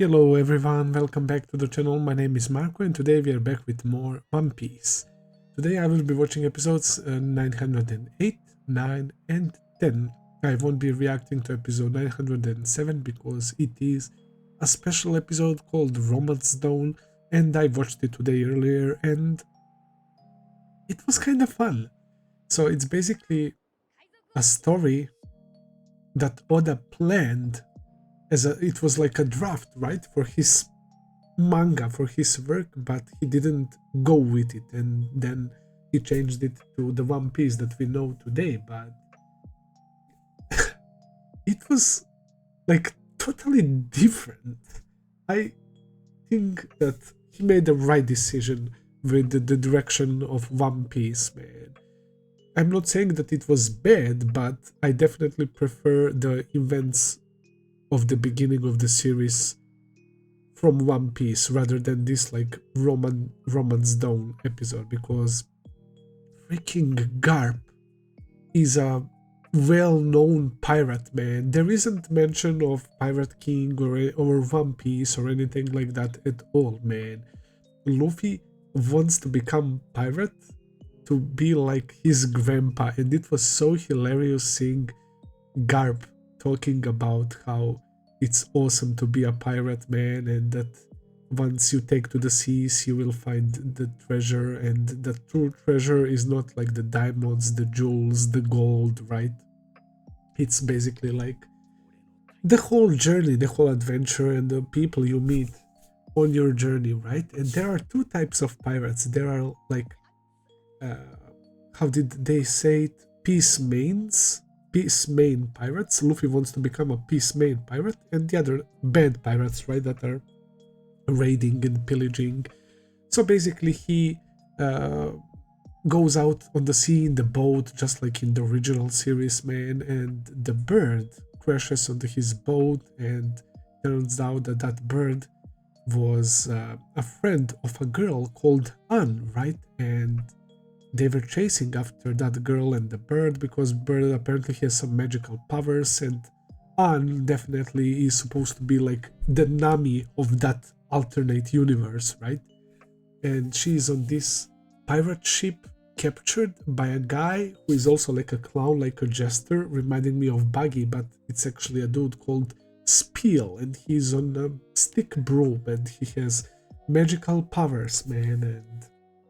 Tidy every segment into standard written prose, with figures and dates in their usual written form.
Hello everyone, welcome back to the channel. My name is Marco and today we are back with more One Piece. Today I will be watching episodes 908, 9 and 10. I won't be reacting to episode 907 because it is a special episode called Romance Dawn and I watched it today earlier and it was kind of fun. So it's basically a story that Oda planned it was like a draft, right, for his manga, for his work, but he didn't go with it, and then he changed it to the One Piece that we know today. But it was like totally different. I think that he made the right decision with the direction of One Piece, man. I'm not saying that it was bad, but I definitely prefer the events of the beginning of the series from One Piece rather than this like Romance Dawn episode, because freaking Garp is a well-known pirate, man. There isn't mention of Pirate King or One Piece or anything like that at all, man. Luffy wants to become pirate to be like his grandpa, and it was so hilarious seeing Garp talking about how it's awesome to be a pirate, man, and that once you take to the seas you will find the treasure, and the true treasure is not like the diamonds, the jewels, the gold, right? It's basically like the whole journey, the whole adventure, and the people you meet on your journey, right? And there are two types of pirates. There are like how did they say it, peace main pirates. Luffy wants to become a peace main pirate, and the other bad pirates, right, that are raiding and pillaging. So basically he goes out on the sea in the boat just like in the original series, man, and the bird crashes onto his boat, and turns out that that bird was a friend of a girl called Anne, right? And they were chasing after that girl and the bird because bird apparently has some magical powers, and Anne definitely is supposed to be like the Nami of that alternate universe, right? And she's on this pirate ship captured by a guy who is also like a clown, like a jester, reminding me of Buggy, but it's actually a dude called Spiel, and he's on a stick broom and he has magical powers, man. And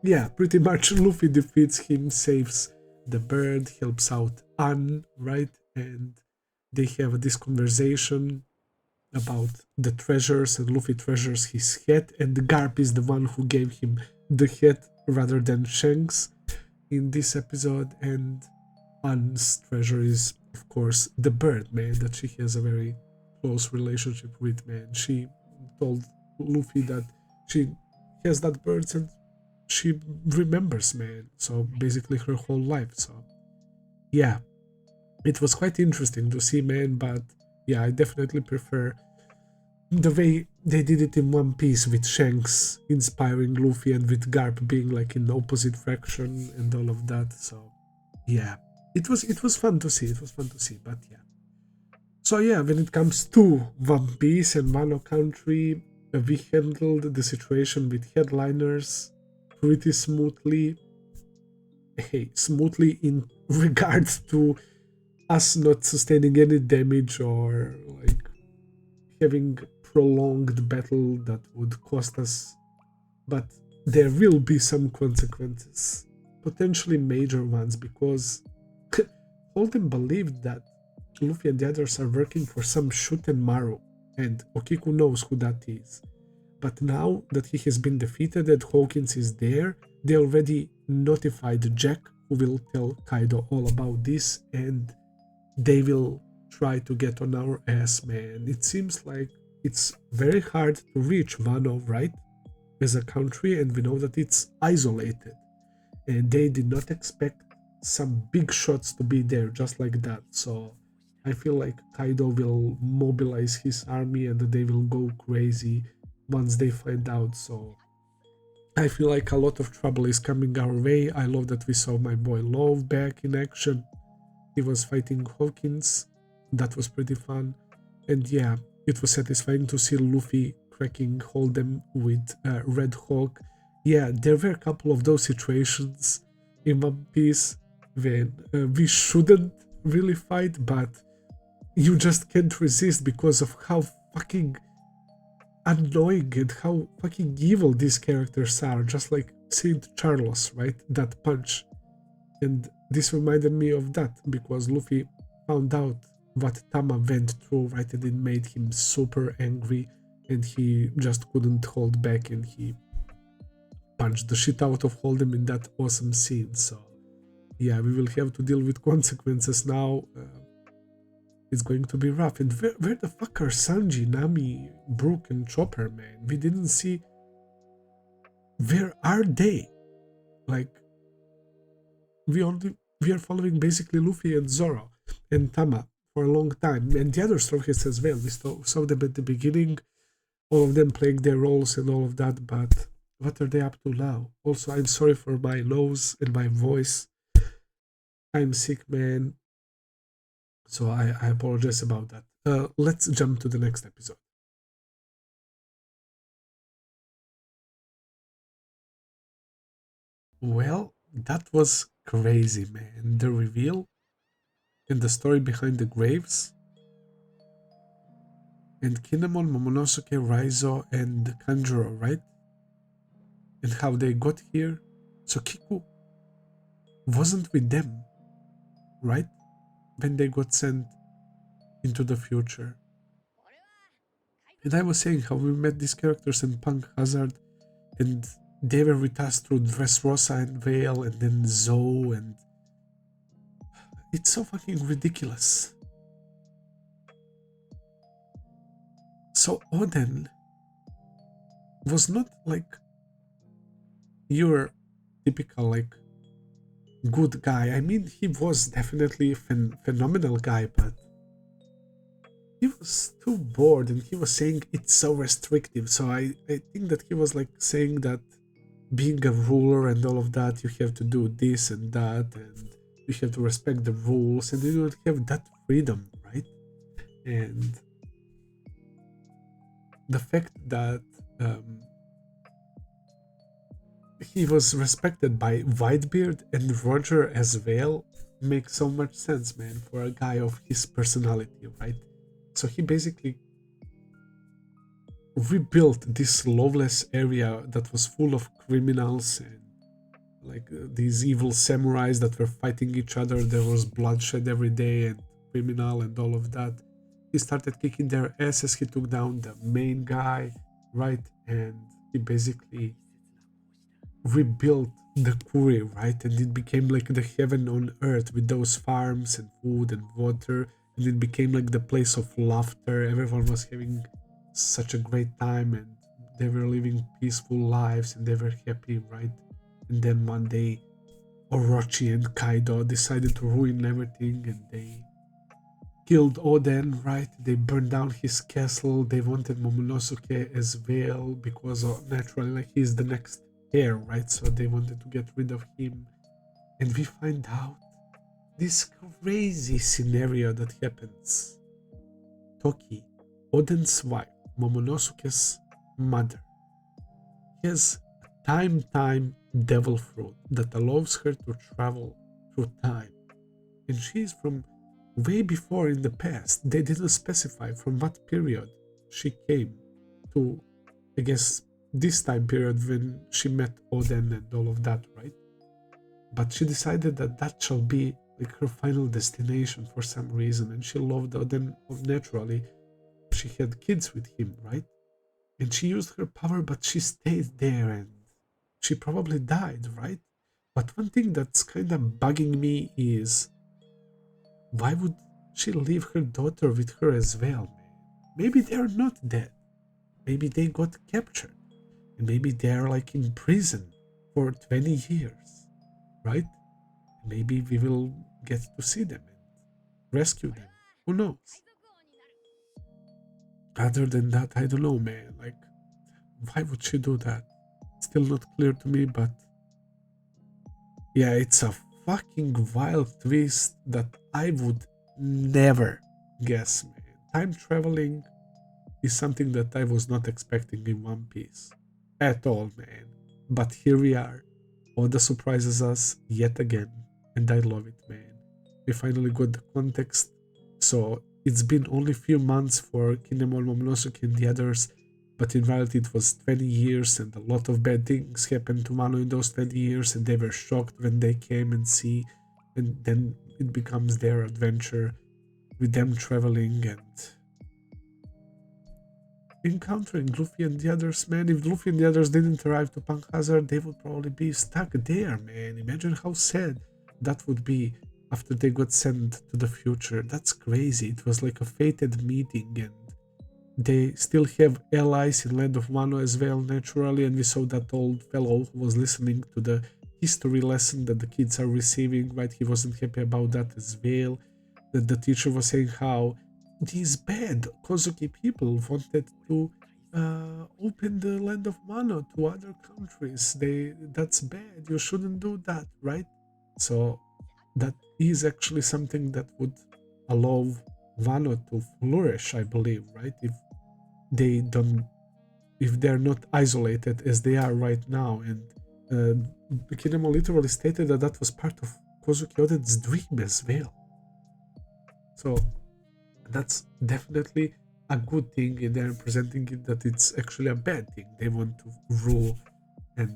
yeah, pretty much Luffy defeats him, saves the bird, helps out Anne, right? And they have this conversation about the treasures, and Luffy treasures his head, and Garp is the one who gave him the head rather than Shanks in this episode. And Anne's treasure is, of course, the bird, man, that she has a very close relationship with, man. She told Luffy that she has that bird and she remembers, man, so basically her whole life. So yeah, it was quite interesting to see, man, but yeah, I definitely prefer the way they did it in One Piece, with Shanks inspiring Luffy and with Garp being like in the opposite fraction and all of that. So yeah, it was fun to see. It was fun to see, but yeah. So yeah, when it comes to One Piece and Wano Country, we handled the situation with headliners pretty smoothly. Hey, smoothly in regards to us not sustaining any damage or like having prolonged battle that would cost us, but there will be some consequences, potentially major ones, because Holden believed that Luffy and the others are working for some Shuten Maru, and Okiku knows who that is. But now that he has been defeated and Hawkins is there, they already notified Jack, who will tell Kaido all about this, and they will try to get on our ass, man. It seems like it's very hard to reach Wano, right, as a country, and we know that it's isolated. And they did not expect some big shots to be there just like that. So I feel like Kaido will mobilize his army and they will go crazy once they find out. So I feel like a lot of trouble is coming our way. I love that we saw my boy Love back in action. He was fighting Hawkins. That was pretty fun. And yeah, it was satisfying to see Luffy cracking Hold'em with Red Hawk. Yeah, there were a couple of those situations in One Piece when we shouldn't really fight, but you just can't resist because of how fucking annoying and how fucking evil these characters are. Just like Saint Charles, right? That punch. And this reminded me of that because Luffy found out what Tama went through, right? And it made him super angry and he just couldn't hold back and he punched the shit out of Hold'em in that awesome scene. So yeah, we will have to deal with consequences now. It's going to be rough. And where the fuck are Sanji, Nami, Brook, and Chopper, man? We didn't see. Where are they? Like, we are following basically Luffy and Zoro and Tama for a long time, and the other Straw Hats as well. We saw them at the beginning, all of them playing their roles and all of that. But what are they up to now? Also, I'm sorry for my nose and my voice. I'm sick, man. So I apologize about that. Let's jump to the next episode. Well, that was crazy, man. The reveal and the story behind the graves. And Kinemon, Momonosuke, Raizo, and Kanjuro, right? And how they got here. So Kiku wasn't with them, right? When they got sent into the future. And I was saying how we met these characters in Punk Hazard, and they were with us through Dressrosa and Vale, and then Zoe, and it's so fucking ridiculous. So Oden was not like your typical like good guy. I mean, he was definitely a phenomenal guy, but he was too bored and he was saying it's so restrictive. So I think that he was like saying that being a ruler and all of that, you have to do this and that, and you have to respect the rules, and you don't have that freedom, right? And the fact that he was respected by Whitebeard and Roger as well makes so much sense, man, for a guy of his personality, right? So he basically rebuilt this lawless area that was full of criminals and like these evil samurais that were fighting each other. There was bloodshed every day and criminal and all of that. He started kicking their asses. He took down the main guy, right? And he basically rebuilt the Kuri, right? And it became like the heaven on earth with those farms and food and water. And it became like the place of laughter. Everyone was having such a great time and they were living peaceful lives and they were happy, right? And then one day, Orochi and Kaido decided to ruin everything and they killed Oden, right? They burned down his castle. They wanted Momonosuke as well because naturally, like, he's the next heir, right? So they wanted to get rid of him. And we find out this crazy scenario that happens. Toki, Oden's wife, Momonosuke's mother, has a time devil fruit that allows her to travel through time. And she's from way before in the past. They didn't specify from what period she came to, I guess, this time period when she met Oden and all of that, right? But she decided that that shall be like her final destination for some reason, and she loved Oden naturally. She had kids with him, right? And she used her power, but she stayed there and she probably died, right? But one thing that's kind of bugging me is why would she leave her daughter with her as well, man? Maybe they're not dead. Maybe they got captured. And maybe they're like in prison for 20 years, right? Maybe we will get to see them and rescue them. Who knows? Other than that, I don't know, man. Like, why would she do that? Still not clear to me, but yeah, it's a fucking wild twist that I would never guess, man. Time traveling is something that I was not expecting in One Piece at all, man. But here we are. Oda surprises us yet again, and I love it, man. We finally got the context. So it's been only a few months for Kinemon, Momonosuke, and the others, but in reality it was 20 years, and a lot of bad things happened to Wano in those 20 years, and they were shocked when they came and see, and then it becomes their adventure with them traveling and encountering Luffy and the others, man. If Luffy and the others didn't arrive to Punk Hazard, they would probably be stuck there, man. Imagine how sad that would be after they got sent to the future. That's crazy. It was like a fated meeting, and they still have allies in Land of Wano as well, naturally, and we saw that old fellow who was listening to the history lesson that the kids are receiving, right? He wasn't happy about that as well. That the teacher was saying how these bad Kozuki people wanted to open the Land of Wano to other countries. That's bad. You shouldn't do that, right? So that is actually something that would allow Wano to flourish, I believe, right? They don't, if they're not isolated as they are right now. And Kinemo literally stated that that was part of Kozuki Oden's dream as well. So that's definitely a good thing, and they're presenting it that it's actually a bad thing. They want to rule and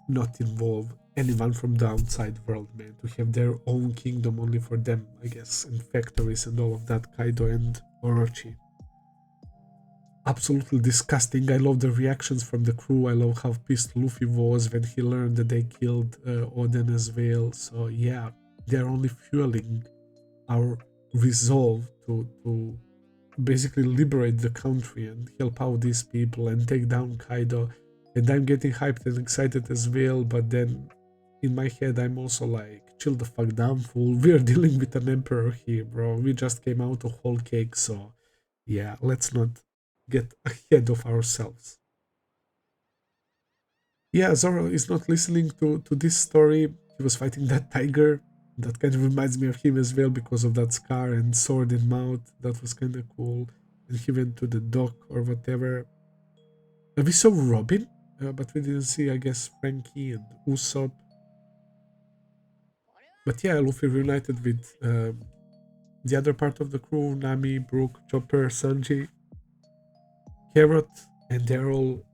not involve anyone from the outside world, man, to have their own kingdom only for them, I guess, and factories and all of that. Kaido and Orochi. Absolutely disgusting. I love the reactions from the crew. I love how pissed Luffy was when he learned that they killed Oden as well. So yeah, they're only fueling our resolve to basically liberate the country and help out these people and take down Kaido. And I'm getting hyped and excited as well, but then in my head I'm also like, chill the fuck down, fool. We're dealing with an emperor here, bro. We just came out of whole cake, so yeah, let's not get ahead of ourselves. Yeah, Zoro is not listening to this story. He was fighting that tiger. That kind of reminds me of him as well because of that scar and sword in mouth. That was kind of cool. And he went to the dock or whatever. We saw Robin, but we didn't see, I guess, Frankie and Usopp. But yeah, Luffy reunited with the other part of the crew, Nami, Brook, Chopper, Sanji, Carrot, and they're all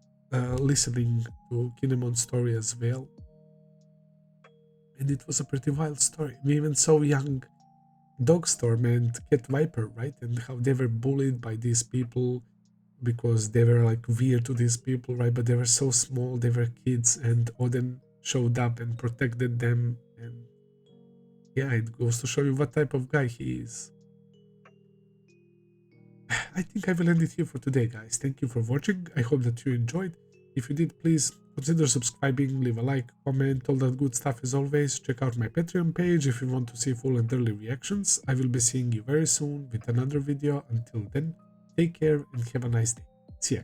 listening to Kinemon's story as well. And it was a pretty wild story. We even saw young Dogstorm and Cat Viper, right? And how they were bullied by these people because they were like weird to these people, right? But they were so small, they were kids, and Oden showed up and protected them. And yeah, it goes to show you what type of guy he is. I think I will end it here for today, guys. Thank you for watching. I hope that you enjoyed. If you did, please consider subscribing, leave a like, comment, all that good stuff as always. Check out my Patreon page if you want to see full and early reactions. I will be seeing you very soon with another video. Until then, take care and have a nice day. See ya.